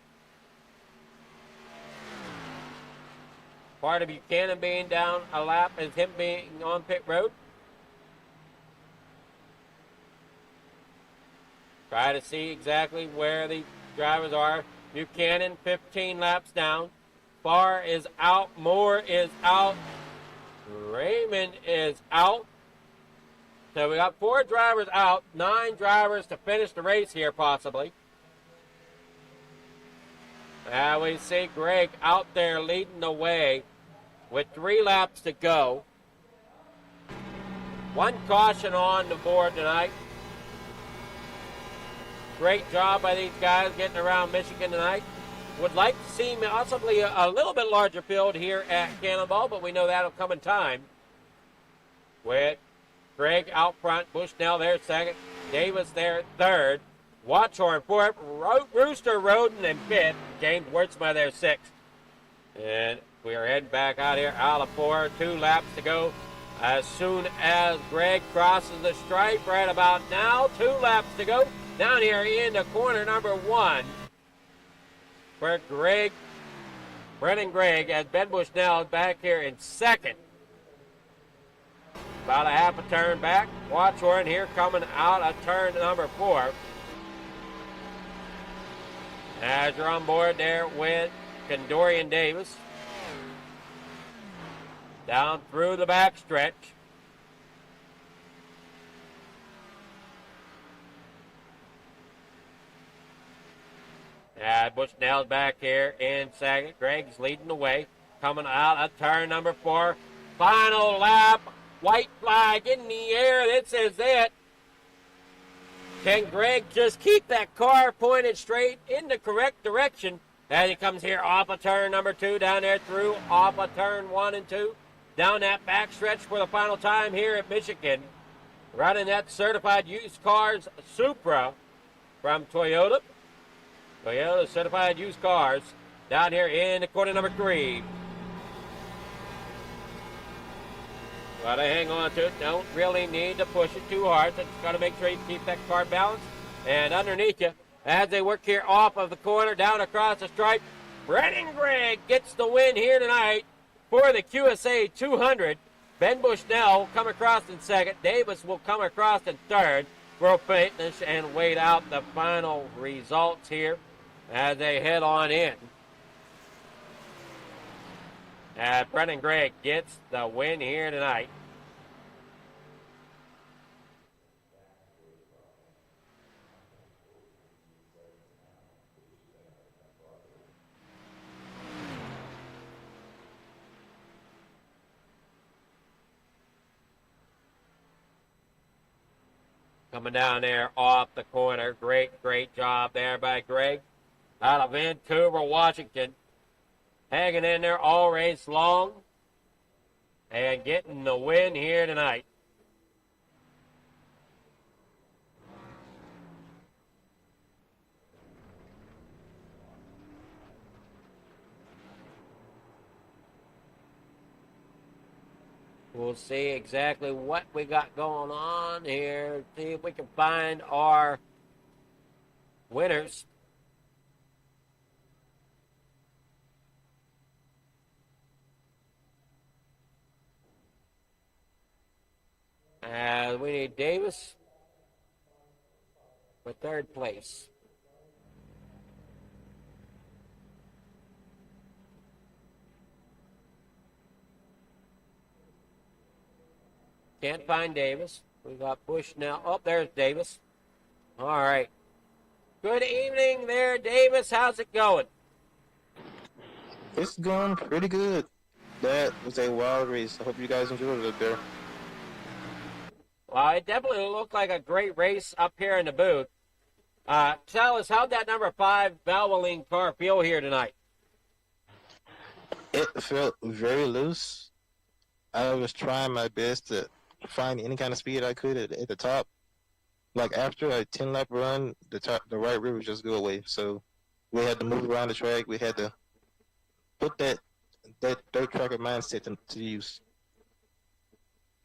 Part of Buchanan being down a lap is him being on pit road. Try to see exactly where the drivers are. Buchanan 15 laps down. Farr is out. Moore is out. Raymond is out. So we got 4 drivers out, 9 drivers to finish the race here possibly. Now we see Greg out there leading the way with 3 laps to go. 1 caution on the board tonight. Great job by these guys getting around Michigan tonight. Would like to see possibly a little bit larger field here at Cannonball, but we know that'll come in time. With Greg out front, Bushnell there second, Davis there third, Watchorn fourth, Rooster, Roden, and fifth, James Wurtzma there sixth. And we are heading back out here out of 4, 2 laps to go. As soon as Greg crosses the stripe right about now, 2 laps to go. Down here into corner number 1, where Greg Brennan Gregg as Ben Bushnell is back here in second. About a half a turn back. Watchorn here coming out of turn number 4. As you're on board there with Condorian Davis. Down through the back stretch. Bushnell's back here in second. Gregg's leading the way. Coming out of turn number 4. Final lap. White flag in the air. This is it. Can Gregg just keep that car pointed straight in the correct direction as he comes here off of turn number 2, down there through off of turn 1 and 2, down that back stretch for the final time here at Michigan, running that certified used cars Supra from Toyota. Toyota certified used cars down here in the corner number 3. Gotta hang on to it. Don't really need to push it too hard. Just gotta make sure you keep that car balanced. And underneath you, as they work here off of the corner, down across the stripe, Brennan Gregg gets the win here tonight for the QSA 200. Ben Bushnell will come across in second. Davis will come across in third. We'll finish and wait out the final results here as they head on in. Brennan Gregg gets the win here tonight. Coming down there off the corner. Great job there by Gregg. Out of Vancouver, Washington. Hanging in there all race long and getting the win here tonight. We'll see exactly what we got going on here. See if we can find our winners. We need Davis for third place. Can't find Davis. We got Bush now. Oh, there's Davis. All right. Good evening there, Davis. How's it going? It's going pretty good. That was a wild race. I hope you guys enjoyed it up there. Well, it definitely looked like a great race up here in the booth. Tell us, how'd that number 5 Valvoline car feel here tonight? It felt very loose. I was trying my best to find any kind of speed I could at the top. Like after a 10-lap run, the right rear would just go away. So we had to move around the track. We had to put that dirt tracker mindset to use.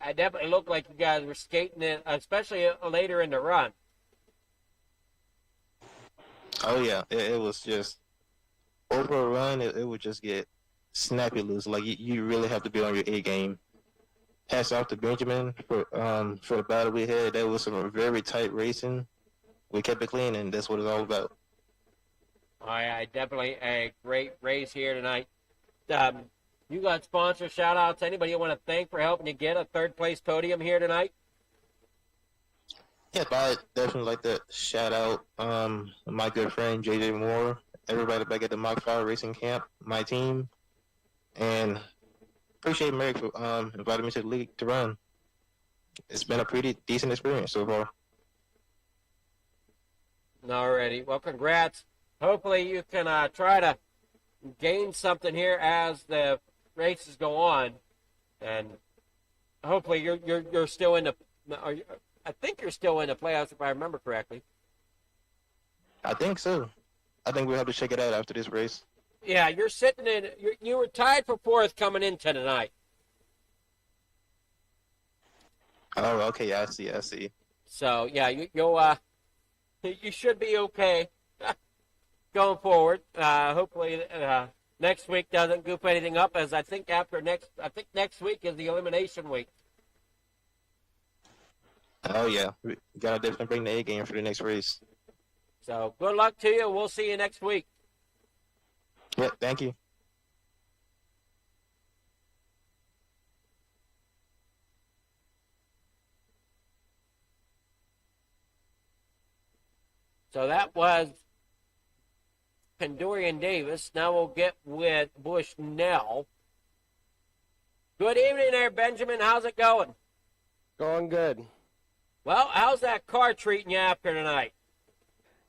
I definitely looked like you guys were skating it, especially later in the run. Oh, yeah. It was just over a run, it would just get snappy loose. Like, you really have to be on your A game. Hats off to Benjamin for the battle we had. That was some very tight racing. We kept it clean, and that's what it's all about. All right, definitely a great race here tonight. You got sponsor shout-outs. Anybody you want to thank for helping you get a third-place podium here tonight? Yeah, I'd definitely like to shout out my good friend JJ Moore, everybody back at the Mach 5 Racing Camp, my team, and appreciate Merrick for inviting me to the league to run. It's been a pretty decent experience so far. Alrighty. Well, congrats. Hopefully you can try to gain something here as the races go on, and hopefully you're still in the. I think you're still in the playoffs if I remember correctly. I think so. I think we'll have to check it out after this race. Yeah, you're sitting in. You were tied for 4th coming into tonight. Oh, okay. I see. So yeah, you should be okay going forward. Hopefully next week doesn't goof anything up, as I think next week is the elimination week. Oh yeah, we gotta definitely bring the A game for the next race. So good luck to you. We'll see you next week. Yeah, thank you. So that was Pendorian Davis. Now we'll get with Bushnell. Good evening there, Benjamin. How's it going? Going good. Well, how's that car treating you after tonight?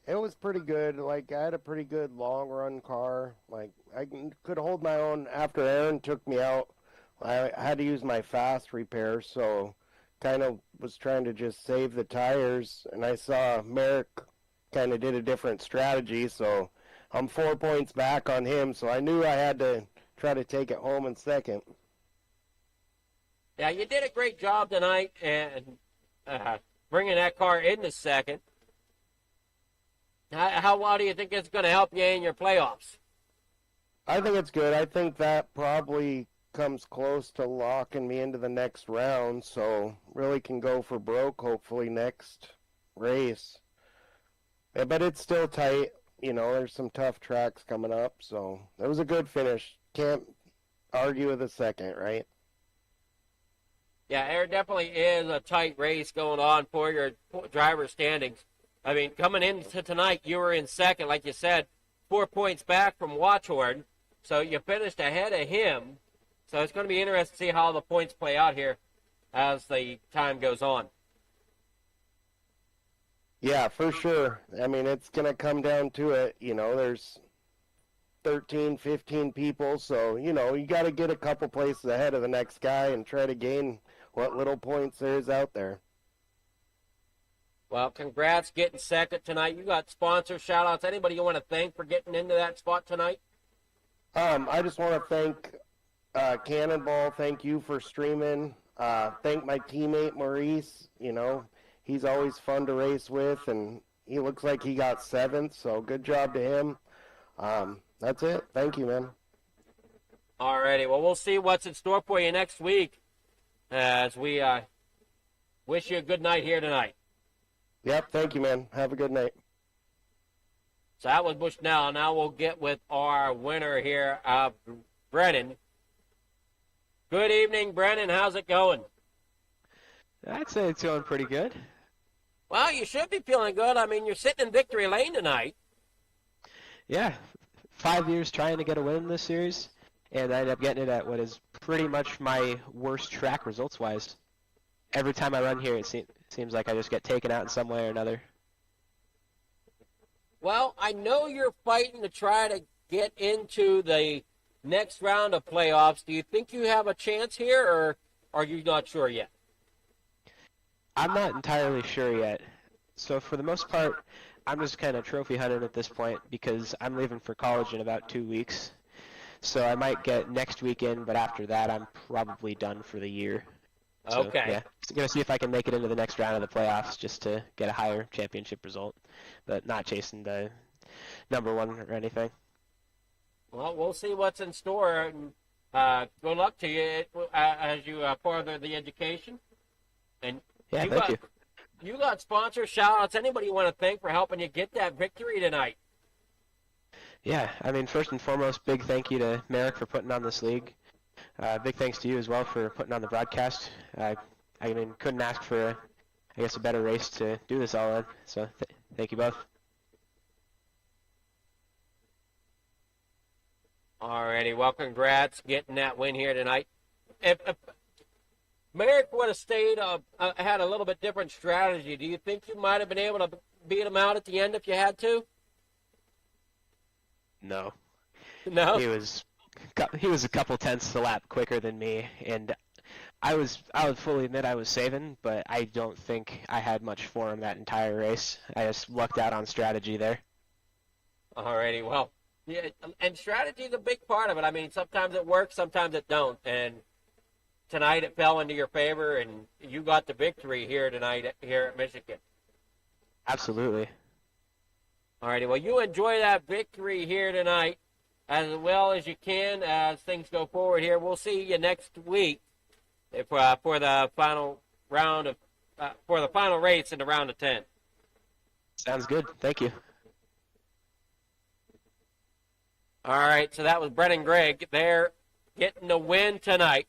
It was pretty good. Like, I had a pretty good long run car. Like, I could hold my own after Aaron took me out. I had to use my fast repair, so kind of was trying to just save the tires. And I saw Merrick kind of did a different strategy, so I'm 4 points back on him. So I knew I had to try to take it home in second. Yeah, you did a great job tonight and bringing that car into second. How well do you think it's going to help you in your playoffs? I think it's good. I think that probably comes close to locking me into the next round, so really can go for broke hopefully next race. Yeah, but it's still tight. You know, there's some tough tracks coming up, so it was a good finish. Can't argue with a second, right? Yeah, there definitely is a tight race going on for your driver standings. I mean, coming into tonight, you were in second, like you said, 4 points back from Watchorn. So you finished ahead of him. So it's going to be interesting to see how the points play out here as the time goes on. Yeah, for sure. I mean, it's going to come down to it. You know, there's 13, 15 people. So, you know, you got to get a couple places ahead of the next guy and try to gain what little points there is out there. Well, congrats getting second tonight. You got sponsor shout-outs. Anybody you want to thank for getting into that spot tonight? I just want to thank Cannonball. Thank you for streaming. Thank my teammate Maurice. You know, he's always fun to race with, and he looks like he got seventh, so good job to him. That's it. Thank you, man. All righty. Well, we'll see what's in store for you next week as we wish you a good night here tonight. Yep, thank you, man. Have a good night. So that was Bushnell. Now we'll get with our winner here, Brennan. Good evening, Brennan. How's it going? I'd say it's going pretty good. Well, you should be feeling good. I mean, you're sitting in victory lane tonight. Yeah, 5 years trying to get a win in this series, and I ended up getting it at what is pretty much my worst track results-wise. Every time I run here, it seems like I just get taken out in some way or another. Well, I know you're fighting to try to get into the next round of playoffs. Do you think you have a chance here, or are you not sure yet? I'm not entirely sure yet. So for the most part, I'm just kind of trophy hunting at this point because I'm leaving for college in about 2 weeks. So I might get next weekend, but after that, I'm probably done for the year. So, Okay. Yeah, going to see if I can make it into the next round of the playoffs just to get a higher championship result, but not chasing the number one or anything. Well, we'll see what's in store. Good luck to you as you further the education. And Yeah, thank you. You got sponsors, shout-outs, anybody you want to thank for helping you get that victory tonight? Yeah, I mean, first and foremost, big thank you to Merrick for putting on this league. Big thanks to you as well for putting on the broadcast. I mean, couldn't ask for, a better race to do this all in. So thank you both. Alrighty, well, congrats getting that win here tonight. If Merrick would have stayed, had a little bit different strategy, do you think you might have been able to beat him out at the end if you had to? No. No? He was a couple tenths a lap quicker than me, and I would fully admit I was saving, but I don't think I had much for him that entire race. I just lucked out on strategy there. Alrighty, well, yeah, and strategy is a big part of it. I mean, sometimes it works, sometimes it don't, and tonight it fell into your favor, and you got the victory here tonight here at Michigan. Absolutely. Alrighty, well, you enjoy that victory here tonight. as well as you can as things go forward here. We'll see you next week for the final round of for the final race in the round of 10. Sounds good. Thank you. All right, so that was Brett and Greg. They're getting the win tonight.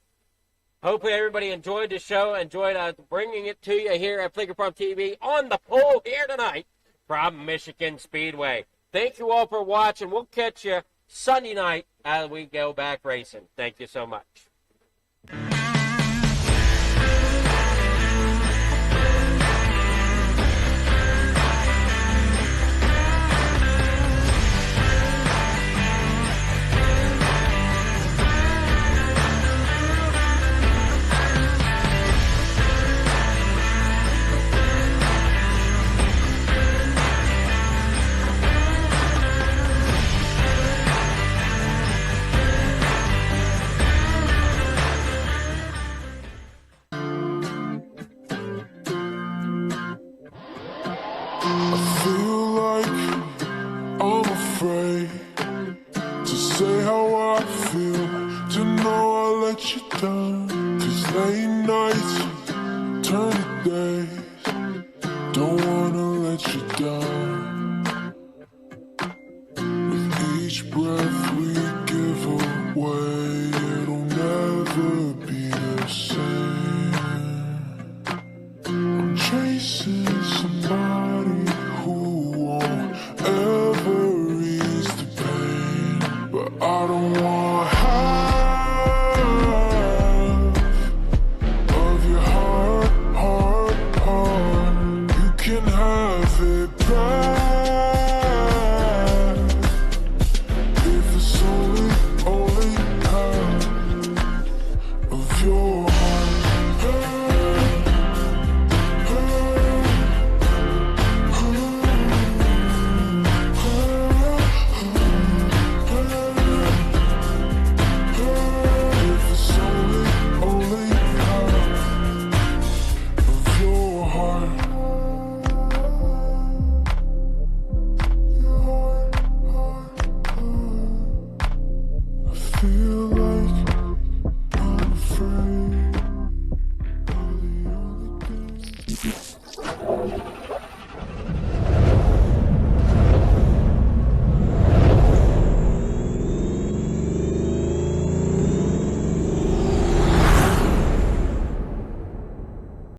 Hopefully everybody enjoyed the show, enjoyed bringing it to you here at Fleeger Farm TV on the pole here tonight from Michigan Speedway. Thank you all for watching. We'll catch you Sunday night as we go back racing. Thank you so much. I feel like I'm afraid to say how I feel, to know I let you down. 'Cause late nights turn to days, don't wanna let you down. With each breath we give away, it'll never be the same. I'm chasing somebody who won't ever ease the pain, but I don't want